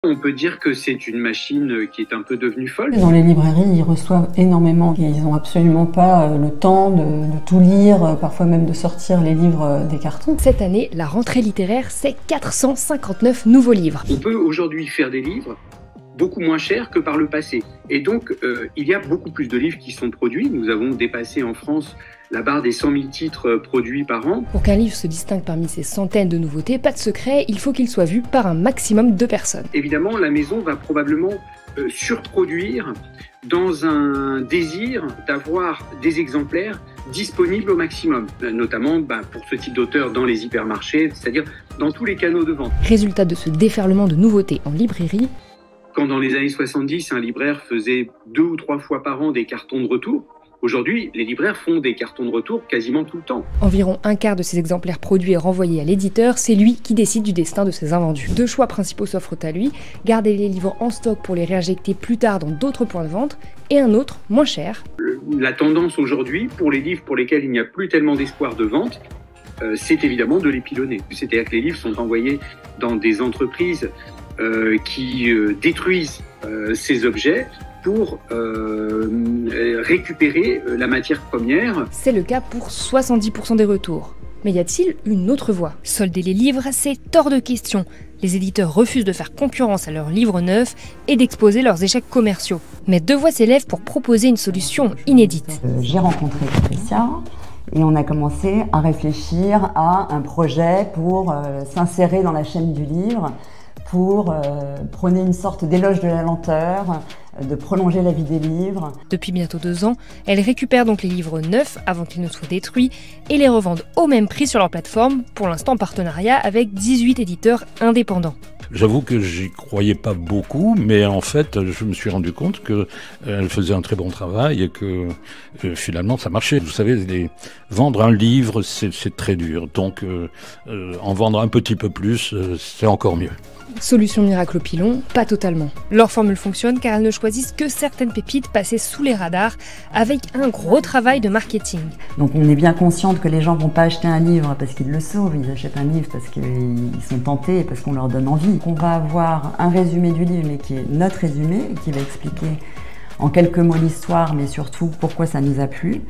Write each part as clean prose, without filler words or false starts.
On peut dire que c'est une machine qui est un peu devenue folle. Dans les librairies, ils reçoivent énormément. Ils n'ont absolument pas le temps de tout lire, parfois même de sortir les livres des cartons. Cette année, la rentrée littéraire, c'est 459 nouveaux livres. On peut aujourd'hui faire des livres beaucoup moins chers que par le passé. Et donc, il y a beaucoup plus de livres qui sont produits. Nous avons dépassé en France la barre des 100 000 titres produits par an. Pour qu'un livre se distingue parmi ces centaines de nouveautés, pas de secret, il faut qu'il soit vu par un maximum de personnes. Évidemment, la maison va probablement surproduire dans un désir d'avoir des exemplaires disponibles au maximum, notamment pour ce type d'auteur dans les hypermarchés, c'est-à-dire dans tous les canaux de vente. Résultat de ce déferlement de nouveautés en librairie, quand dans les années 70, un libraire faisait 2 ou 3 fois par an des cartons de retour, aujourd'hui, les libraires font des cartons de retour quasiment tout le temps. Environ un quart de ces exemplaires produits et renvoyés à l'éditeur, c'est lui qui décide du destin de ces invendus. Deux choix principaux s'offrent à lui, garder les livres en stock pour les réinjecter plus tard dans d'autres points de vente, et un autre, moins cher. La tendance aujourd'hui, pour les livres pour lesquels il n'y a plus tellement d'espoir de vente, c'est évidemment de les pilonner. C'est-à-dire que les livres sont envoyés dans des entreprises qui détruisent ces objets pour récupérer la matière première. C'est le cas pour 70% des retours. Mais y a-t-il une autre voie? Solder les livres, c'est hors de question. Les éditeurs refusent de faire concurrence à leurs livres neufs et d'exposer leurs échecs commerciaux. Mais deux voix s'élèvent pour proposer une solution inédite. J'ai rencontré Patricia et on a commencé à réfléchir à un projet pour s'insérer dans la chaîne du livre, pour prôner une sorte d'éloge de la lenteur, de prolonger la vie des livres. Depuis bientôt 2 ans, elles récupèrent donc les livres neufs avant qu'ils ne soient détruits et les revendent au même prix sur leur plateforme, pour l'instant en partenariat avec 18 éditeurs indépendants. J'avoue que j'y croyais pas beaucoup, mais en fait, je me suis rendu compte qu'elle faisait un très bon travail et que finalement ça marchait. Vous savez, vendre un livre, c'est très dur. Donc en vendre un petit peu plus, c'est encore mieux. Solution miracle au pilon, pas totalement. Leur formule fonctionne car elles ne choisissent que certaines pépites passées sous les radars avec un gros travail de marketing. Donc on est bien consciente que les gens vont pas acheter un livre parce qu'ils le sauvent, ils achètent un livre parce qu'ils sont tentés et parce qu'on leur donne envie. On va avoir un résumé du livre mais qui est notre résumé et qui va expliquer en quelques mots l'histoire, mais surtout pourquoi ça nous a plu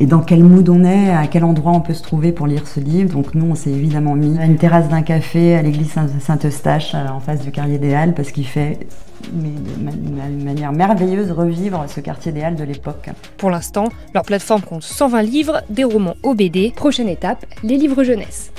et dans quel mood on est, à quel endroit on peut se trouver pour lire ce livre. Donc nous, on s'est évidemment mis à une terrasse d'un café à l'église Saint-Eustache, en face du quartier des Halles, parce qu'il fait d'une manière merveilleuse revivre ce quartier des Halles de l'époque. Pour l'instant, leur plateforme compte 120 livres, des romans aux BD. Prochaine étape, les livres jeunesse.